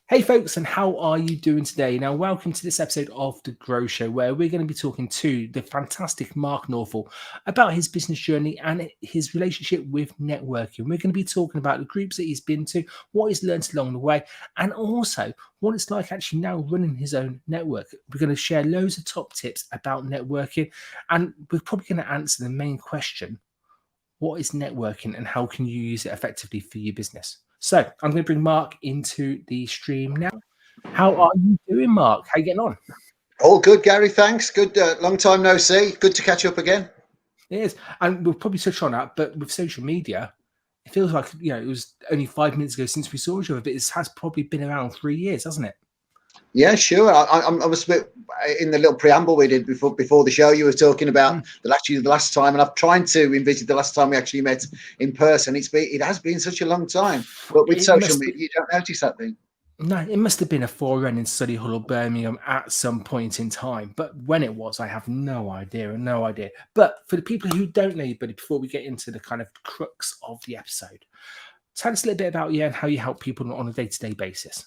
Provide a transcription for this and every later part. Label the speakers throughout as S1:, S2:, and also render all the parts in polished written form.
S1: Hey folks, and how are you doing today? Now, welcome to this episode of The Grow Show, where we're going to be talking to the fantastic Mark Northall about his business journey and his relationship with networking. We're going to be talking about the groups that he's been to, what he's learned along the way, and also what it's like actually now running his own network. We're going to share loads of top tips about networking, and we're probably going to answer the main question: what is networking and how can you use it effectively for your business? So I'm going to bring Mark into the stream now. How are you doing, Mark? How you getting on?
S2: All good, Gary. Thanks. Good. Long time no see. Good to catch up again.
S1: It is. And we'll probably touch on that, but with social media, it feels like, it was only 5 minutes ago since we saw each other, but it has probably been around 3 years, hasn't it?
S2: Yeah, sure. I was a bit in the little preamble we did before the show. You were talking about the last time, and I've tried to envisage the last time we actually met in person. It has been such a long time, but with
S1: It
S2: social
S1: must
S2: media, you don't notice that thing.
S1: No, it must have been a forerun in Solihull or Birmingham at some point in time. But when it was, I have no idea, no idea. But for the people who don't know you, buddy, before we get into the kind of crux of the episode, tell us a little bit about you and how you help people on a day-to-day basis.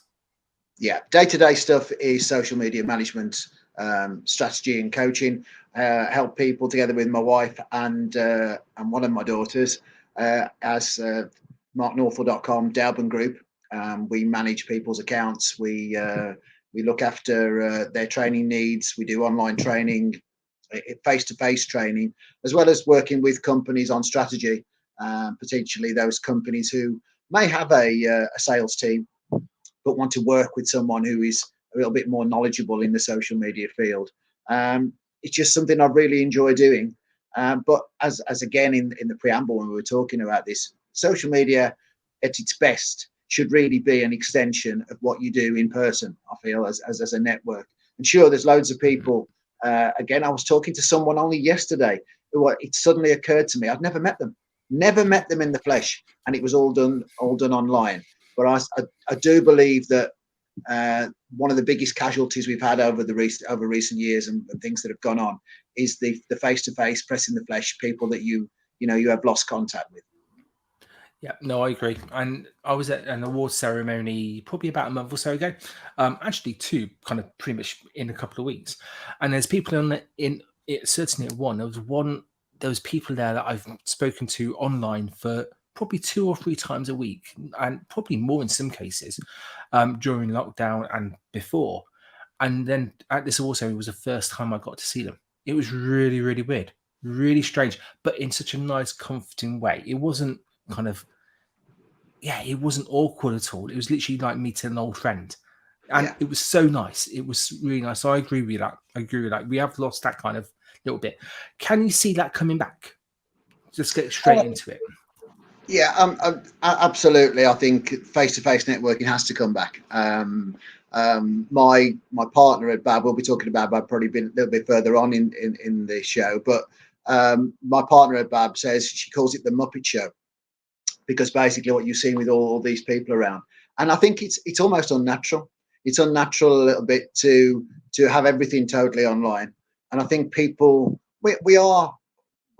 S2: Yeah, day-to-day stuff is social media management, strategy and coaching. Help people together with my wife and one of my daughters as marknorthall.com Dalban Group. We manage people's accounts. We look after their training needs. We do online training, face-to-face training, as well as working with companies on strategy, potentially those companies who may have a sales team but want to work with someone who is a little bit more knowledgeable in the social media field. It's just something I really enjoy doing. But as again in the preamble when we were talking about this, social media at its best should really be an extension of what you do in person, I feel, as a network. And sure, there's loads of people. Again, I was talking to someone only yesterday who it suddenly occurred to me I'd never met them in the flesh, and it was all done online. But I do believe that one of the biggest casualties we've had over recent years and things that have gone on is the face-to-face, pressing the flesh, people that you have lost contact with.
S1: Yeah, no, I agree. And I was at an award ceremony probably about a month or so ago. Actually, two, kind of pretty much in a couple of weeks. And there's people in it. Certainly at one. There was people there that I've spoken to online for probably 2 or 3 times a week, and probably more in some cases during lockdown and before. And then at this also, it was the first time I got to see them. It was really, really weird, really strange, but in such a nice, comforting way. It wasn't kind of it wasn't awkward at all. It was literally like meeting an old friend. And
S2: Yeah.
S1: it was so nice. It was really nice. So I agree with that. We have lost that kind of little bit. Can you see that coming back? Just get straight into it.
S2: Yeah, absolutely. I think face-to-face networking has to come back. My partner at Bab, we'll be talking about Bab probably been a little bit further on in the show, but my partner at Bab says she calls it the Muppet Show because basically what you've seen with all these people around, and I think it's almost unnatural. It's unnatural a little bit to have everything totally online, and I think people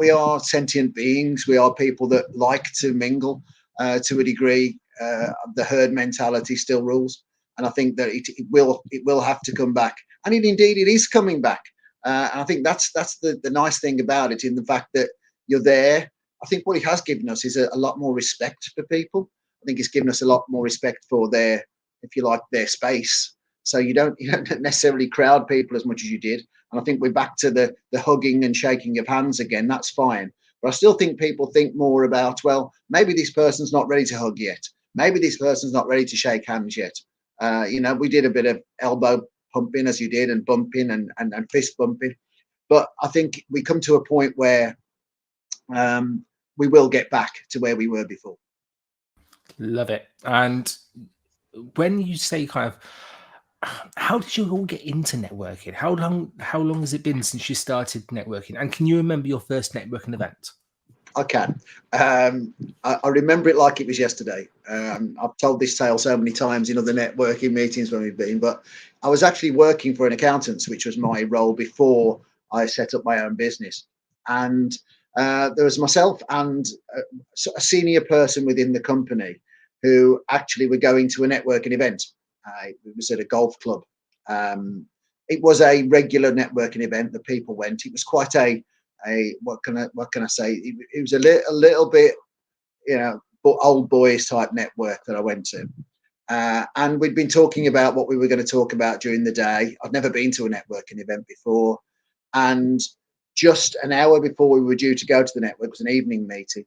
S2: we are sentient beings. We are people that like to mingle to a degree. The herd mentality still rules, and I think that it will have to come back, and indeed it is coming back. And I think that's the nice thing about it, in the fact that you're there. I think what it has given us is a lot more respect for people. I think it's given us a lot more respect for their, if you like, their space. So you don't necessarily crowd people as much as you did. And I think we're back to the hugging and shaking of hands again. That's fine. But I still think people think more about, well, maybe this person's not ready to hug yet. Maybe this person's not ready to shake hands yet. We did a bit of elbow pumping as you did, and bumping and fist bumping. But I think we come to a point where we will get back to where we were before.
S1: Love it. And when you say kind of, how did you all get into networking? How long has it been since you started networking? And can you remember your first networking event?
S2: I can. I remember it like it was yesterday. I've told this tale so many times in other networking meetings when we've been, but I was actually working for an accountant, which was my role before I set up my own business. And there was myself and a senior person within the company who actually were going to a networking event. It was at a golf club. It was a regular networking event that people went. It was quite a what can I say? It was a little bit, old boys type network that I went to. And we'd been talking about what we were going to talk about during the day. I'd never been to a networking event before. And just an hour before we were due to go to the network, it was an evening meeting.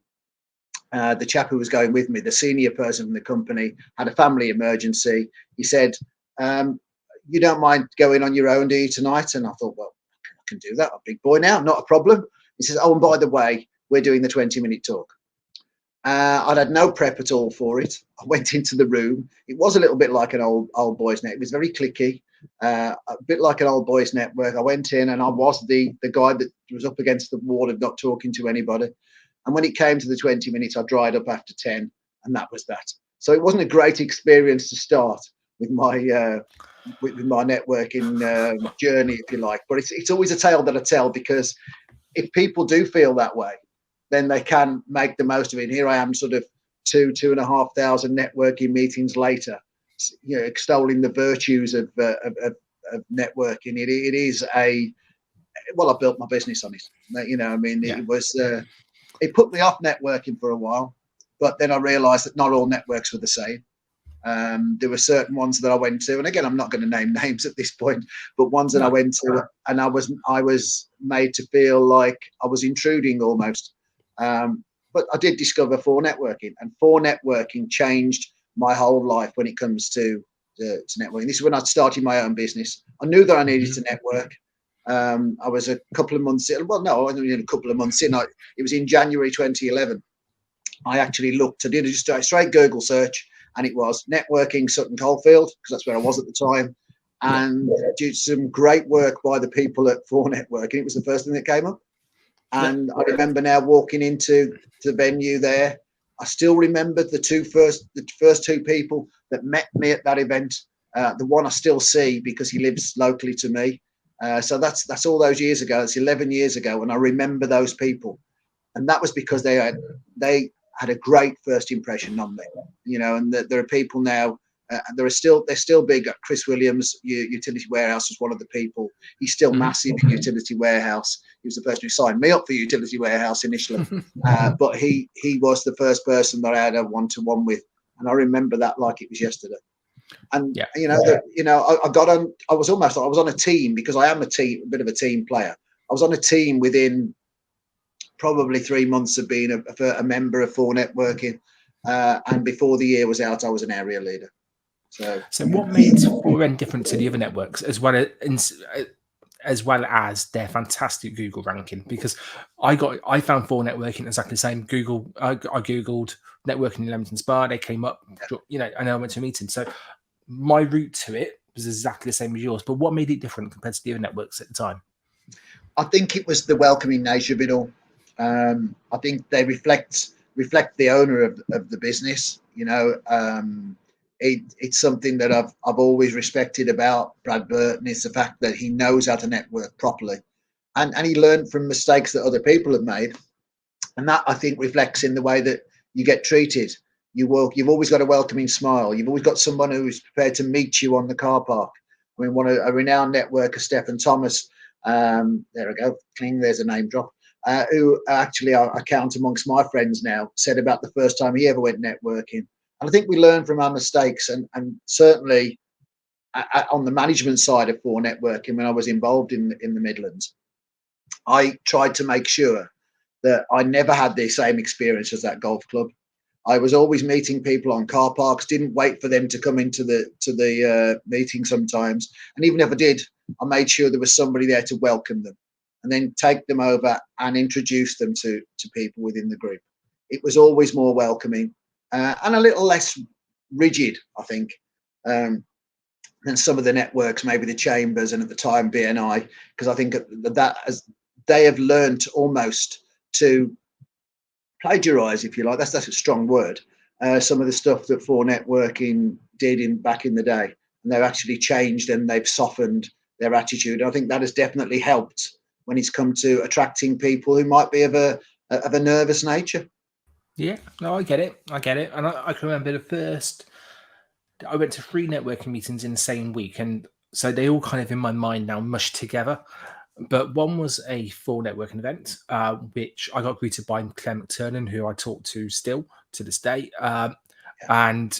S2: The chap who was going with me, the senior person from the company, had a family emergency. He said, you don't mind going on your own, do you, tonight? And I thought, well, I can do that. I'm a big boy now, not a problem. He says, oh, and by the way, we're doing the 20-minute talk. I'd had no prep at all for it. I went into the room. It was a little bit like an old boys network. It was very clicky, a bit like an old boys network. I went in and I was the guy that was up against the wall of not talking to anybody. And when it came to the 20 minutes, I dried up after 10, and that was that. So it wasn't a great experience to start with my networking journey, if you like. But it's always a tale that I tell, because if people do feel that way, then they can make the most of it. And here I am, sort of 2,500 networking meetings later, extolling the virtues of networking. It is I built my business on it. It was. It put me off networking for a while, but then I realised that not all networks were the same. There were certain ones that I went to, and again, I'm not going to name names at this point, but ones that I went to, and I was made to feel like I was intruding almost. But I did discover For Networking, and For Networking changed my whole life when it comes to networking. This is when I started my own business. I knew that I needed to network. I was a couple of months in. Well, no, I wasn't even a couple of months in. It was in January 2011. I actually looked. I did just a straight Google search, and it was networking Sutton Coldfield, because that's where I was at the time. And did some great work by the people at For Networking. It was the first thing that came up. And I remember now walking into the venue there. I still remember the first two people that met me at that event. The one I still see because he lives locally to me. So that's all those years ago. It's 11 years ago, and I remember those people, and that was because they had a great first impression on me. And there are people now. They're still big. Chris Williams, Utility Warehouse, was one of the people. He's still massive in Utility Warehouse. He was the person who signed me up for Utility Warehouse initially, but he was the first person that I had a one-to-one with, and I remember that like it was yesterday. And I got on. I was on a team, because I am a bit of a team player. I was on a team within probably 3 months of being a member of For Networking, and before the year was out, I was an area leader.
S1: So what made For different to the other networks, as well as their fantastic Google ranking? Because I found For Networking exactly the same. I googled networking in Leamington Spa, they came up. And I went to a meeting. So my route to it was exactly the same as yours. But what made it different compared to the other networks at the time?
S2: I think it was the welcoming nature of it all. I think they reflect the owner of the business. It's something that I've always respected about Brad Burton, is the fact that he knows how to network properly, and he learned from mistakes that other people have made, and that, I think, reflects in the way that you get treated. You've always got a welcoming smile. You've always got someone who's prepared to meet you on the car park. I mean, a renowned networker, Stephen Thomas. There we go. Cling. There's a name drop. Who actually I count amongst my friends now, said about the first time he ever went networking. And I think we learn from our mistakes, and certainly on the management side of For Networking, when I was involved in the Midlands, I tried to make sure that I never had the same experience as that golf club. I was always meeting people on car parks, didn't wait for them to come into the meeting sometimes. And even if I did, I made sure there was somebody there to welcome them, and then take them over and introduce them to people within the group. It was always more welcoming, and a little less rigid, I think, than some of the networks, maybe the Chambers and at the time BNI, because I think that as they have learned almost to plagiarize, if you like. That's a strong word. Some of the stuff that For Networking did back in the day, and they've actually changed and they've softened their attitude. I think that has definitely helped when it's come to attracting people who might be of a nervous nature.
S1: Yeah, no, I get it, and I can remember the I went to 3 networking meetings in the same week, and so they all kind of in my mind now mushed together. But one was a full networking event, which I got greeted by Claire McTurnan, who I talk to still to this day. And,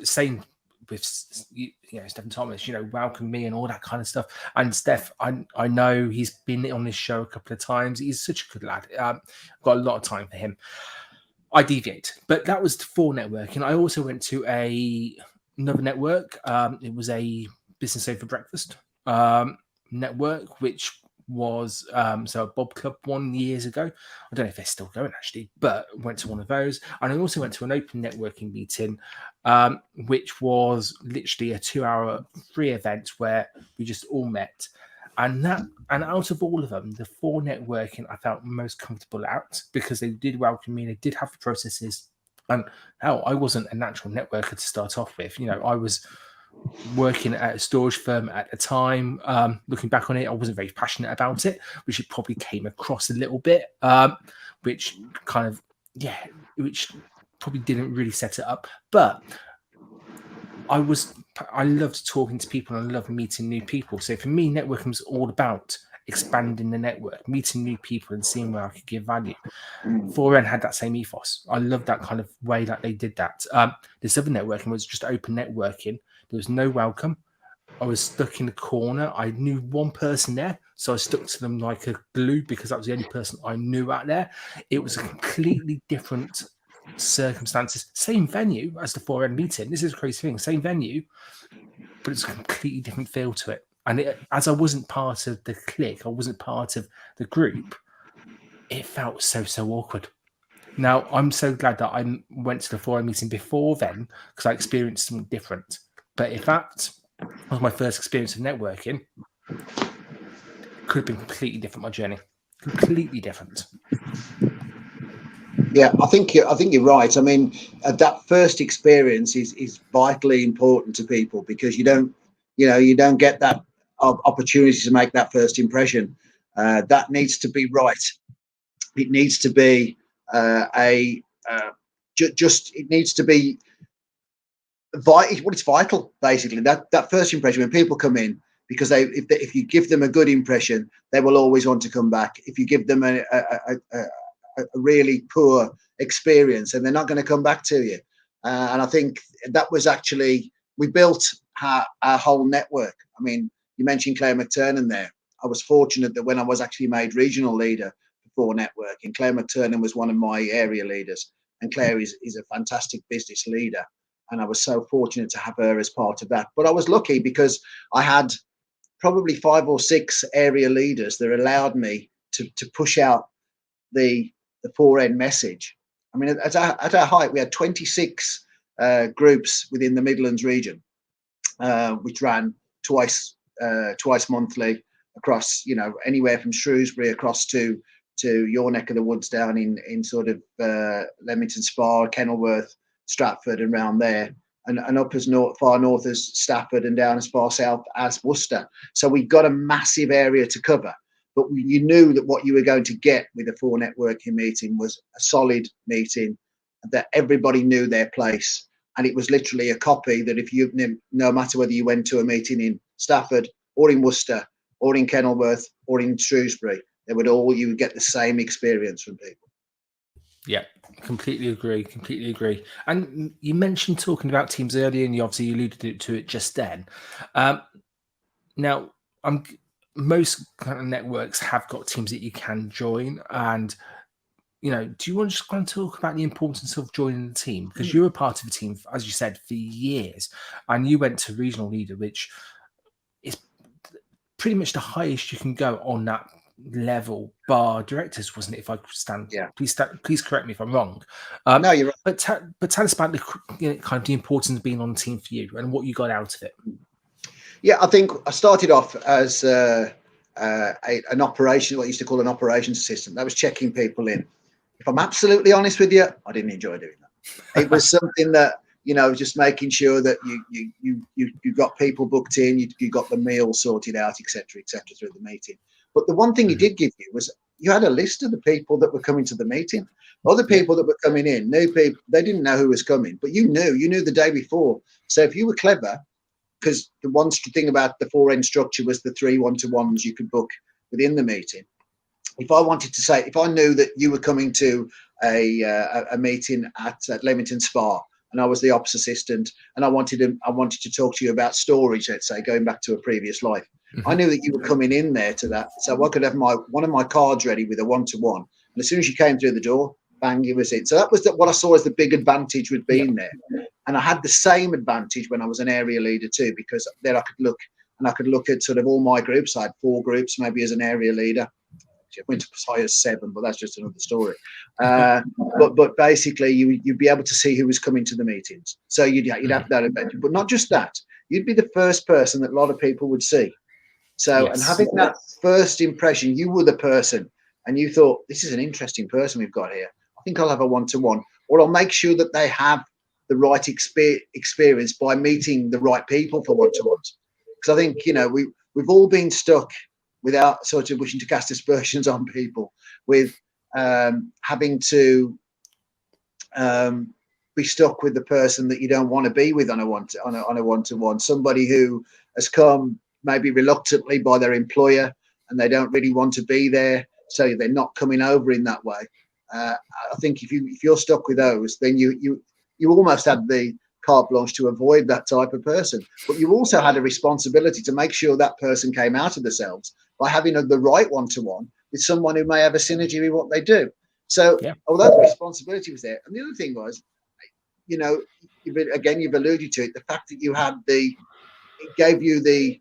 S1: same with, Stephen Thomas, welcome me and all that kind of stuff. And Steph, I know he's been on this show a couple of times. He's such a good lad. Got a lot of time for him. I deviate, but that was for networking. I also went to another network. It was a business over breakfast network, which was so a Bob Club one years ago. I don't know if they're still going actually, but went to one of those. And I also went to an open networking meeting, which was literally a 2-hour free event where we just all met. And out of all of them, the for networking I felt most comfortable at, because they did welcome me, they did have the processes. And hell, I wasn't a natural networker to start off with. I was working at a storage firm at the time. Looking back on it, I wasn't very passionate about it, which it probably came across a little bit, which which probably didn't really set it up. But I loved talking to people and I loved meeting new people. So for me, networking was all about expanding the network, meeting new people and seeing where I could give value. 4N had that same ethos. I loved that kind of way that they did that. This other networking was just open networking. There was no welcome. I was stuck in the corner. I knew one person there, so I stuck to them like a glue because that was the only person I knew out there. It was a completely different circumstances. Same venue as the 4N meeting. This is a crazy thing. Same venue, but it's a completely different feel to it. And as I wasn't part of the clique, I wasn't part of the group, it felt so awkward. Now, I'm so glad that I went to the 4N meeting before then because I experienced something different. But if that was my first experience of networking, it could have been completely different, my journey. Completely different.
S2: Yeah, I think you're right. I mean, that first experience is vitally important to people because you don't get that opportunity to make that first impression. That needs to be right. It needs to be it needs to be it's vital basically. That first impression when people come in, because if you give them a good impression, they will always want to come back. If you give them a really poor experience, and they're not going to come back to you. And I think that was actually, we built our whole network. I mean, you mentioned Claire McTurnan there. I was fortunate that when I was actually made regional leader for networking, Claire McTurnan was one of my area leaders, and Claire is a fantastic business leader. And I was so fortunate to have her as part of that. But I was lucky because I had probably 5 or 6 area leaders that allowed me to push out the 4N message. I mean, at our height, we had 26 groups within the Midlands region, which ran twice monthly across, anywhere from Shrewsbury across to your neck of the woods down in sort of Leamington Spa, Kenilworth, Stratford, and around there, and up as far north as Stafford and down as far south as Worcester. So we got a massive area to cover. But you knew that what you were going to get with a 4 networking meeting was a solid meeting, that everybody knew their place. And it was literally a copy that if you, no matter whether you went to a meeting in Stafford or in Worcester or in Kenilworth or in Shrewsbury, you would get the same experience from people.
S1: Yeah, completely agree. And you mentioned talking about teams earlier, and you obviously alluded to it just then. Now, most kind of networks have got teams that you can join, and do you want to just kind of talk about the importance of joining the team, because you're a part of a team, as you said, for years, and you went to regional leader, which is pretty much the highest you can go on that level, bar directors, wasn't it? If I stand,
S2: Yeah.
S1: Please correct me if I'm wrong.
S2: No, you're right.
S1: But tell us about the kind of the importance of being on the team for you and what you got out of it.
S2: Yeah, I think I started off as an operation, what I used to call an operations assistant. That was checking people in. If I'm absolutely honest with you, I didn't enjoy doing that. It was something that, just making sure that you got people booked in, you got the meal sorted out, etc., through the meeting. But the one thing it did give you was you had a list of the people that were coming to the meeting. Other people that were coming in, new people, they didn't know who was coming, but you knew the day before. So if you were clever, because the one thing about the 4N structure was the 3 1-to-1s you could book within the meeting. If I wanted to say, if I knew that you were coming to a meeting at Leamington Spa, and I was the ops assistant, and I wanted to talk to you about storage, let's say, going back to a previous life. I knew that you were coming in there to that, so I could have one of my cards ready with a 1-to-1, and as soon as you came through the door, bang, you was in. So that was what I saw as the big advantage with being there. And I had the same advantage when I was an area leader too, because then I could look at sort of all my groups. I had 4 groups maybe as an area leader. I went to as high as 7, but that's just another story. But basically, you'd be able to see who was coming to the meetings. So you'd have that advantage. But not just that, you'd be the first person that a lot of people would see. So, and having that first impression, you were the person, and you thought, this is an interesting person we've got here. I think I'll have a 1-to-1, or I'll make sure that they have the right experience by meeting the right people for 1-to-1s. Because I think, we've all been stuck without sort of wishing to cast aspersions on people, with having to be stuck with the person that you don't want to be with on a 1-to-1. Somebody who has come maybe reluctantly by their employer, and they don't really want to be there, so they're not coming over in that way. I think if you're stuck with those, then you almost had the carte blanche to avoid that type of person. But you also had a responsibility to make sure that person came out of themselves by having the right 1-to-1 with someone who may have a synergy with what they do. So although the responsibility was there, and the other thing was, you've alluded to it, the fact that it gave you the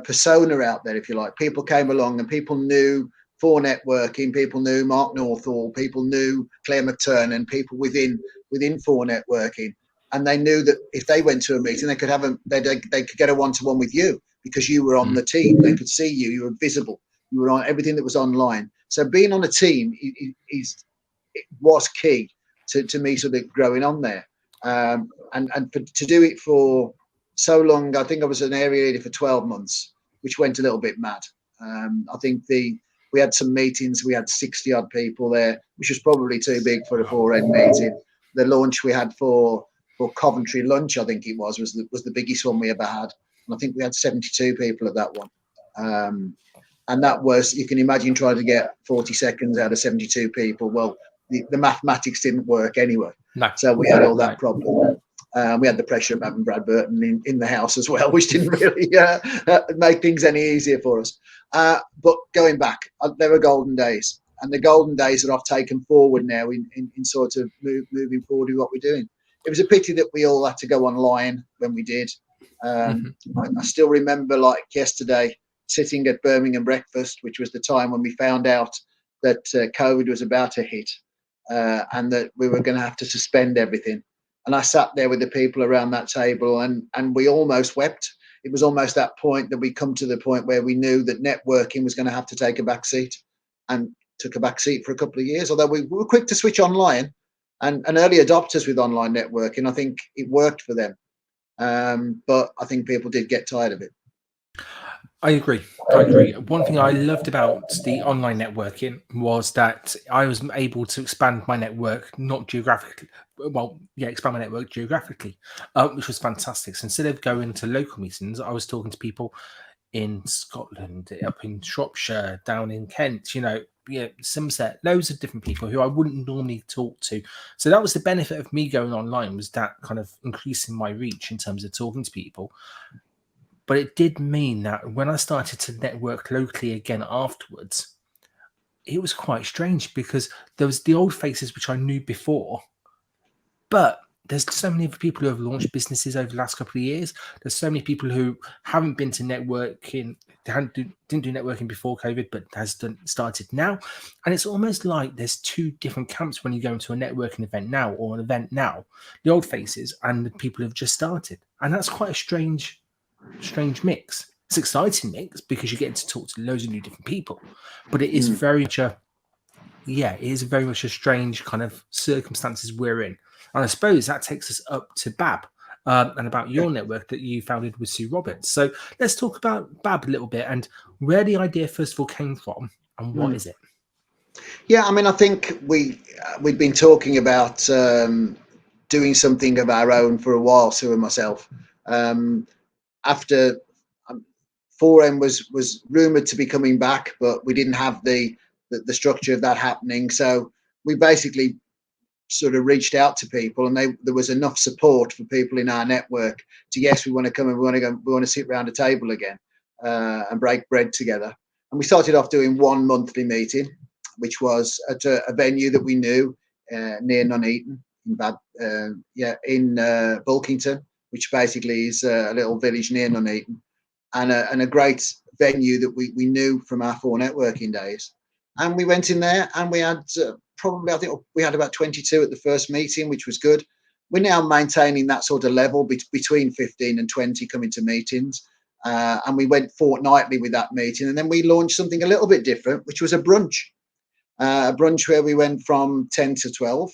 S2: persona out there, if you like. People came along and people knew for networking, people knew Mark Northall, people knew Claire McTurnan, people within for networking, and they knew that if they went to a meeting, they could get a 1-to-1 with you because you were on the team. They could see you were visible, you were on everything that was online. So being on a team was key to me sort of growing on there, and to do it for so long. I think I was an area leader for 12 months, which went a little bit mad. I think we had some meetings, we had 60 odd people there, which was probably too big for a 4N meeting. The launch we had for Coventry lunch, I think it was the biggest one we ever had. And I think we had 72 people at that one. And that was, you can imagine trying to get 40 seconds out of 72 people. Well, the mathematics didn't work anyway.
S1: No.
S2: So we had all that problem. We had the pressure of having Brad Burton in the house as well, which didn't really make things any easier for us. But going back, there were golden days, and the golden days that I've taken forward now in sort of moving forward with what we're doing. It was a pity that we all had to go online when we did. I still remember, like yesterday, sitting at Birmingham breakfast, which was the time when we found out that COVID was about to hit, and that we were going to have to suspend everything. And I sat there with the people around that table, and we almost wept. It was almost that point that we come to the point where we knew that networking was going to have to take a back seat, and took a back seat for a couple of years. Although we were quick to switch online, and early adopters with online networking, I think it worked for them. But I think people did get tired of it.
S1: I agree. One thing I loved about the online networking was that I was able to expand my network, not geographically. Expand my network geographically, which was fantastic. So instead of going to local meetings, I was talking to people in Scotland, up in Shropshire, down in Kent, Somerset, loads of different people who I wouldn't normally talk to. So that was the benefit of me going online, was that kind of increasing my reach in terms of talking to people. But it did mean that when I started to network locally again afterwards, it was quite strange, because there was the old faces which I knew before, but there's so many people who have launched businesses over the last couple of years. There's so many people who haven't been to networking, didn't do networking before COVID, but started now. And it's almost like there's two different camps when you go into a networking event now, or an event now: the old faces and the people who have just started. And that's quite a strange mix. It's an exciting mix because you get to talk to loads of new different people, but it is very much a strange kind of circumstances we're in. And I suppose that takes us up to Bab, and about your network that you founded with Sue Roberts. So let's talk about Bab a little bit, and where the idea first of all came from, and what is it?
S2: Yeah, I mean, I think we'd been talking about doing something of our own for a while, Sue and myself. Um, After 4M was rumored to be coming back, but we didn't have the structure of that happening. So we basically sort of reached out to people, and there was enough support for people in our network to, yes, we want to come and we want to sit around a table again and break bread together. And we started off doing one monthly meeting, which was at a venue that we knew near Nuneaton in Bulkington, which basically is a little village near Nuneaton, and a great venue that we knew from our 4 networking days. And we went in there, and we had probably, I think we had about 22 at the first meeting, which was good. We're now maintaining that sort of level between 15 and 20 coming to meetings. And we went fortnightly with that meeting. And then we launched something a little bit different, which was a brunch where we went from 10 to 12.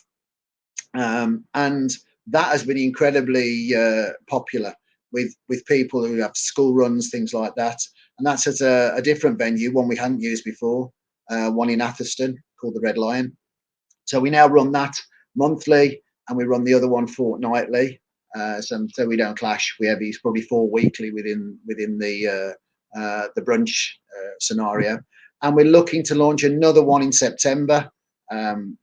S2: And that has been incredibly popular with people who have school runs, things like that. And that's at a different venue, one we hadn't used before, one in Atherstone called the Red Lion. So we now run that monthly, and we run the other one fortnightly. So we don't clash. We have these probably 4 weekly within the brunch scenario, and we're looking to launch another one in September.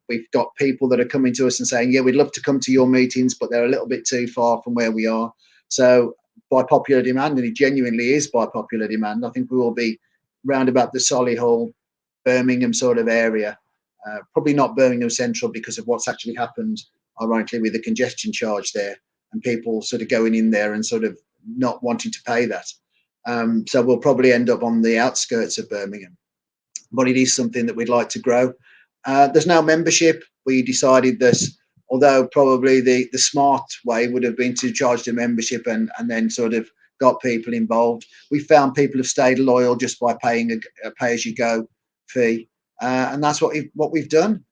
S2: We've got people that are coming to us and saying, yeah, we'd love to come to your meetings, but they're a little bit too far from where we are. So by popular demand, and it genuinely is by popular demand, I think we will be round about the Solihull, Birmingham sort of area. Probably not Birmingham Central because of what's actually happened, ironically, with the congestion charge there, and people sort of going in there and sort of not wanting to pay that. So we'll probably end up on the outskirts of Birmingham, but it is something that we'd like to grow. There's no membership. We decided that, although probably the smart way would have been to charge the membership and then sort of got people involved, we found people have stayed loyal just by paying a pay-as-you-go fee. And that's what we've done.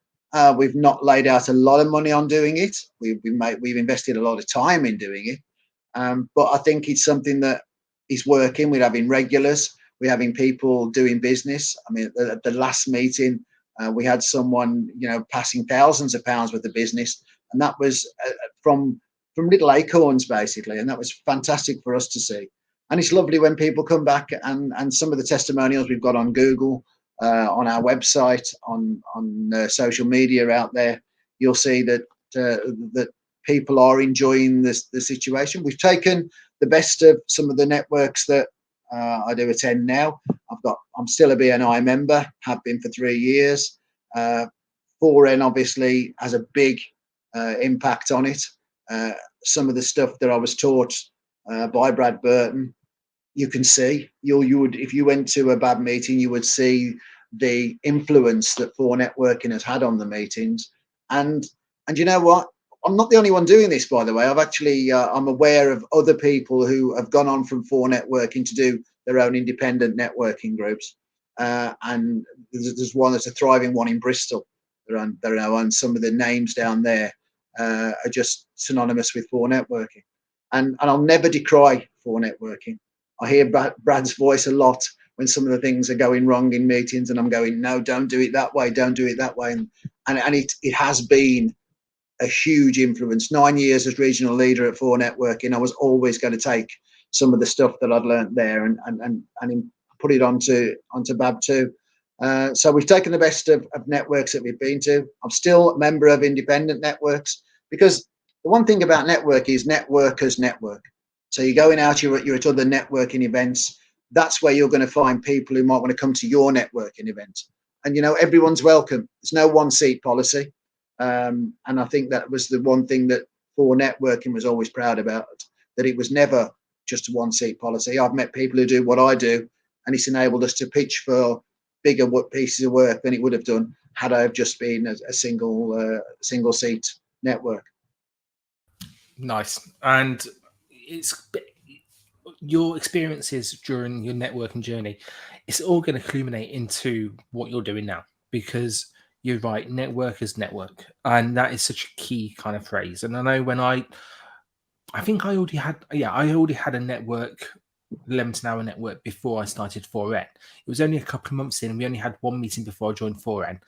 S2: We've not laid out a lot of money on doing it. We've invested a lot of time in doing it. But I think it's something that is working. We're having regulars. We're having people doing business. I mean, at the last meeting, we had someone, passing thousands of pounds worth of business, and that was from little acorns basically, and that was fantastic for us to see. And it's lovely when people come back, and some of the testimonials we've got on Google, on our website, on social media out there, you'll see that that people are enjoying the situation. We've taken the best of some of the networks that I do attend now. I'm still a BNI member, have been for 3 years. 4N obviously has a big impact on it. Some of the stuff that I was taught by Brad Burton, you can see. You would, if you went to a bad meeting, you would see the influence that 4 networking has had on the meetings. And you know what? I'm not the only one doing this, by the way. I'm aware of other people who have gone on from 4 networking to do their own independent networking groups. And there's a thriving one in Bristol. And some of the names down there are just synonymous with 4 networking. And I'll never decry 4 networking. I hear Brad's voice a lot when some of the things are going wrong in meetings, and I'm going, no, don't do it that way, don't do it that way. And it has been a huge influence. 9 years as regional leader at 4 networking, I was always going to take some of the stuff that I'd learned there and put it onto BAB too. So we've taken the best of networks that we've been to. I'm still a member of independent networks, because the one thing about network is networkers network. So you're going out, you're at other networking events. That's where you're going to find people who might want to come to your networking event. And, everyone's welcome. There's no one seat policy. And I think that was the one thing that 4 networking was always proud about, that it was never just a one seat policy. I've met people who do what I do, and it's enabled us to pitch for bigger pieces of work than it would have done had I have just been a single seat network.
S1: Nice. And it's your experiences during your networking journey, it's all going to culminate into what you're doing now, because you're right, networkers network, and that is such a key kind of phrase. And I know when I think I already had a network Leamington Hour Network before I started 4N. It was only a couple of months in, and we only had one meeting before I joined 4N.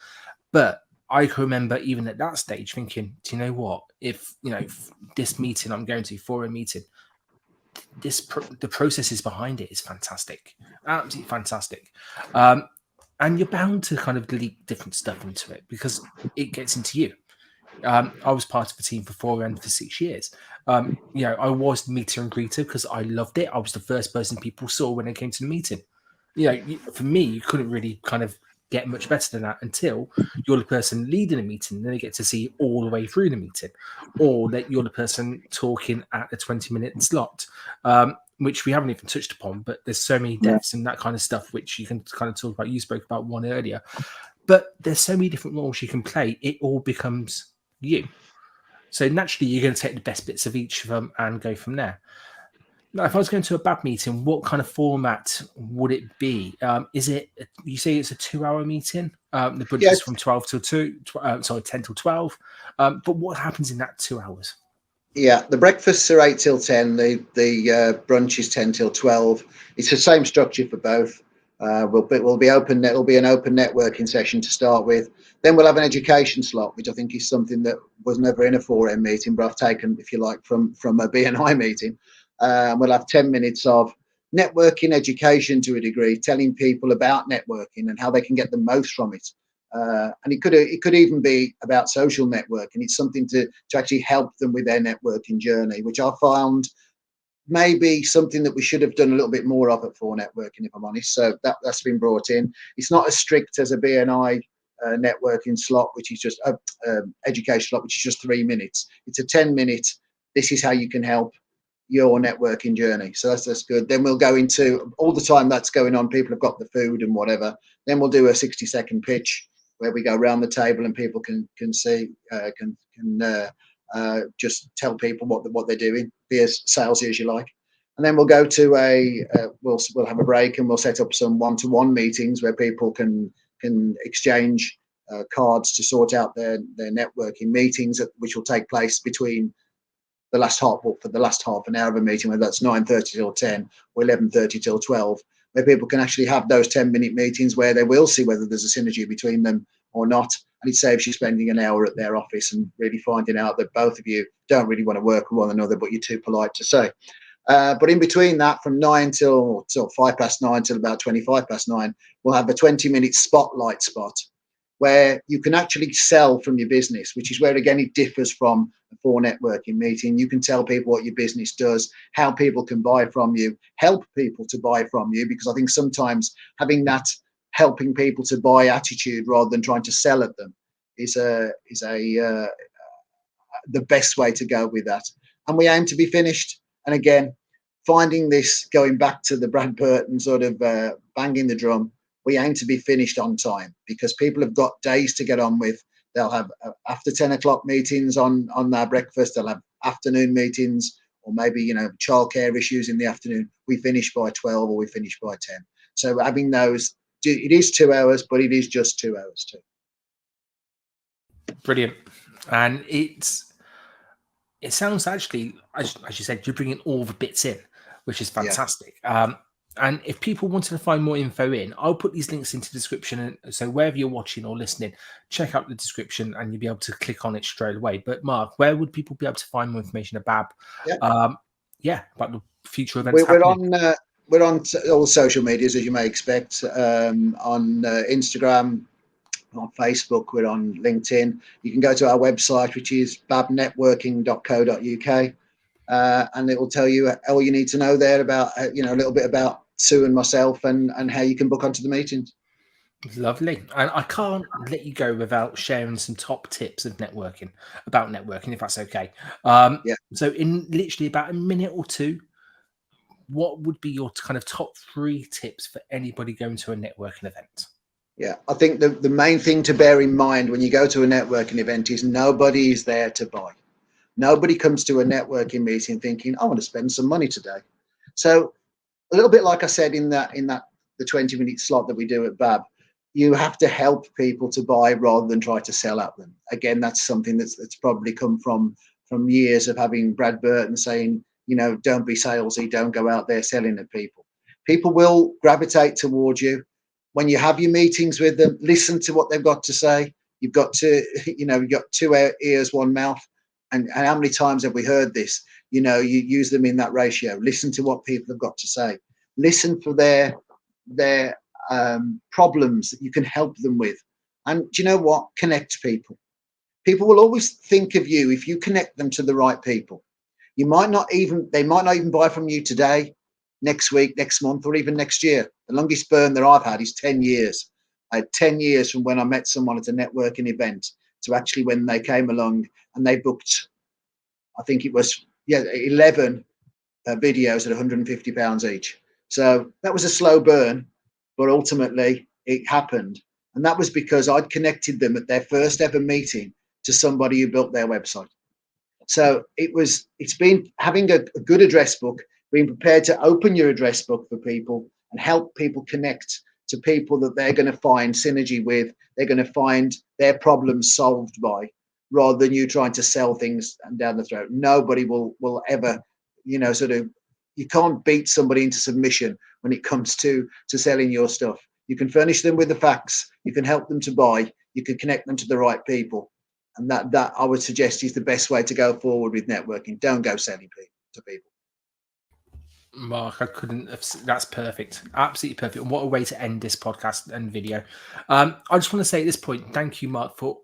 S1: But I can remember even at that stage thinking, do you know what? If this meeting I'm going to 4N meeting, the processes behind it is fantastic, absolutely fantastic. And you're bound to kind of leak different stuff into it because it gets into you. I was part of a team for 4N for 6 years. I was the meter and greeter because I loved it. I was the first person people saw when they came to the meeting. For me, you couldn't really kind of get much better than that until you're the person leading a meeting. Then they get to see all the way through the meeting, or that you're the person talking at the 20-minute slot, which we haven't even touched upon. But there's so many depths and that kind of stuff which you can kind of talk about. You spoke about one earlier, but there's so many different roles you can play. It all becomes you. So naturally, you're going to take the best bits of each of them and go from there. Now, if I was going to a BAB meeting, what kind of format would it be? Is it, you say it's a 2-hour meeting? The budget is from 12 till 2, 10 till 12. But what happens in that 2 hours?
S2: Yeah, the breakfasts are 8 till 10. The brunch is 10 till 12. It's the same structure for both. We'll be open. It'll be an open networking session to start with. Then we'll have an education slot, which I think is something that was never in a 4M meeting, but I've taken, if you like, from a BNI meeting. We'll have 10 minutes of networking education to a degree, telling people about networking and how they can get the most from it. And it could even be about social networking. It's something to actually help them with their networking journey, which I found maybe something that we should have done a little bit more of at 4 Networking, if I'm honest. So that's been brought in. It's not as strict as a BNI networking slot, which is just education slot, which is just 3 minutes. It's a 10-minute. This is how you can help your networking journey. So that's good. Then we'll go into all the time that's going on. People have got the food and whatever. Then we'll do a 60-second pitch where we go around the table and people can see just tell people what they're doing, be as salesy as you like. And then we'll go to we'll have a break and we'll set up some one-to-one meetings where people can exchange cards to sort out their networking meetings, which will take place between the last half an hour of a meeting, whether that's 9:30 till 10 or 11:30 till 12, where people can actually have those 10-minute meetings where they will see whether there's a synergy between them or not. And it saves you spending an hour at their office and really finding out that both of you don't really want to work with one another, but you're too polite to say. But in between that, from 9 till 9:05 till about 9:25, we'll have a 20-minute spotlight spot where you can actually sell from your business, which is where, again, it differs from a 4 networking meeting. You can tell people what your business does, how people can buy from you, help people to buy from you, because I think sometimes having that helping people to buy attitude rather than trying to sell at them is the best way to go with that. And we aim to be finished. And again, finding this, going back to the Brad Burton sort of banging the drum, we aim to be finished on time because people have got days to get on with. They'll have after 10 o'clock meetings on their breakfast. They'll have afternoon meetings or maybe, childcare issues in the afternoon. We finish by 12 or we finish by 10. So having those, it is 2 hours, but it is just 2 hours too.
S1: Brilliant. And it sounds actually, as you said, you're bringing all the bits in, which is fantastic. Yeah. And if people wanted to find more info I'll put these links into the description. So wherever you're watching or listening, check out the description and you'll be able to click on it straight away. But Mark, where would people be able to find more information about about the future events happening?
S2: We're on all social medias, as you may expect, on Instagram, on Facebook, we're on LinkedIn. You can go to our website, which is babnetworking.co.uk. And it will tell you all you need to know there about, a little bit about Sue and myself and how you can book onto the meetings.
S1: Lovely. And I can't let you go without sharing some top tips of networking, if that's okay. So in literally about a minute or two, what would be your kind of top 3 tips for anybody going to a networking event?
S2: Yeah, I think the main thing to bear in mind when you go to a networking event is nobody is there to buy. Nobody comes to a networking meeting thinking, I want to spend some money today. So a little bit like I said in the 20-minute slot that we do at BAB, you have to help people to buy rather than try to sell at them. Again, that's something that's probably come from years of having Brad Burton saying, don't be salesy, don't go out there selling at people. People will gravitate towards you. When you have your meetings with them, listen to what they've got to say. You've got to, you've got two ears, one mouth. And how many times have we heard this? You use them in that ratio. Listen to what people have got to say. Listen for their problems that you can help them with. And do you know what? Connect people. People will always think of you if you connect them to the right people. They might not even buy from you today, next week, next month, or even next year. The longest burn that I've had is 10 years. I had 10 years from when I met someone at a networking event to actually when they came along and they booked, I think it was, 11 videos at £150 each. So that was a slow burn, but ultimately it happened. And that was because I'd connected them at their first ever meeting to somebody who built their website. So it's been having a good address book, being prepared to open your address book for people and help people connect to people that they're going to find synergy with, they're going to find their problems solved by, rather than you trying to sell things down the throat. Nobody will ever, you can't beat somebody into submission when it comes to selling your stuff. You can furnish them with the facts, you can help them to buy, you can connect them to the right people. And that I would suggest is the best way to go forward with networking. Don't go selling to people.
S1: Mark, I couldn't have. That's perfect. Absolutely perfect. And what a way to end this podcast and video. I just want to say at this point, thank you, Mark, for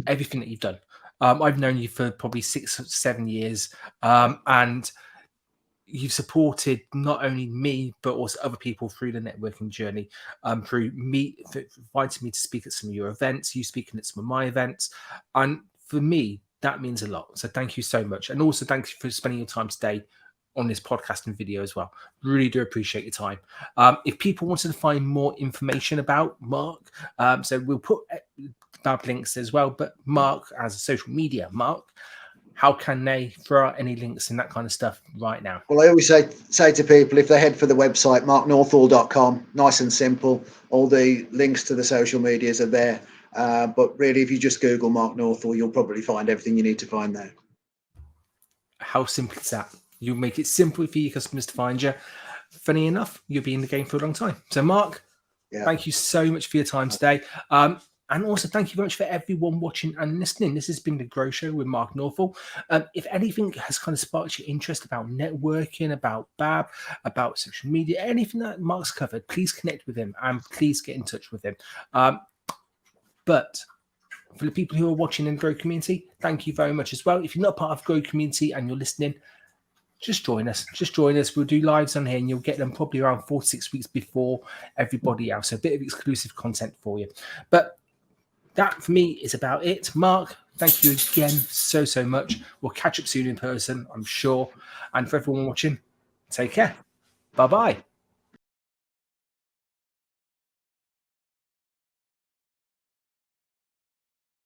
S1: everything that you've done. I've known you for probably 6 or 7 years, and you've supported not only me but also other people through the networking journey, through inviting me to speak at some of your events, you speaking at some of my events, and for me that means a lot. So thank you so much, and also thank you for spending your time today on this podcast and video as well. Really do appreciate your time. If people wanted to find more information about Mark, so we'll put links as well, but Mark as a social media, Mark, how can they throw out any links and that kind of stuff right now?
S2: Well, I always say to people, if they head for the website, marknorthall.com, nice and simple. All the links to the social medias are there. But really, if you just Google Mark Northall, you'll probably find everything you need to find there.
S1: How simple is that? You make it simple for your customers to find you. Funny enough, you'll be in the game for a long time. So, Mark, thank you so much for your time today. And also, thank you very much for everyone watching and listening. This has been The Grow Show with Mark Northall. If anything has kind of sparked your interest about networking, about BAB, about social media, anything that Mark's covered, please connect with him and please get in touch with him. But for the people who are watching in the Grow community, thank you very much as well. If you're not part of the Grow community and you're listening, just join us. Just join us. We'll do lives on here and you'll get them probably around 4 to 6 weeks before everybody else. So a bit of exclusive content for you. But that for me is about it. Mark, thank you again so much. We'll catch up soon in person, I'm sure. And for everyone watching, take care. Bye-bye.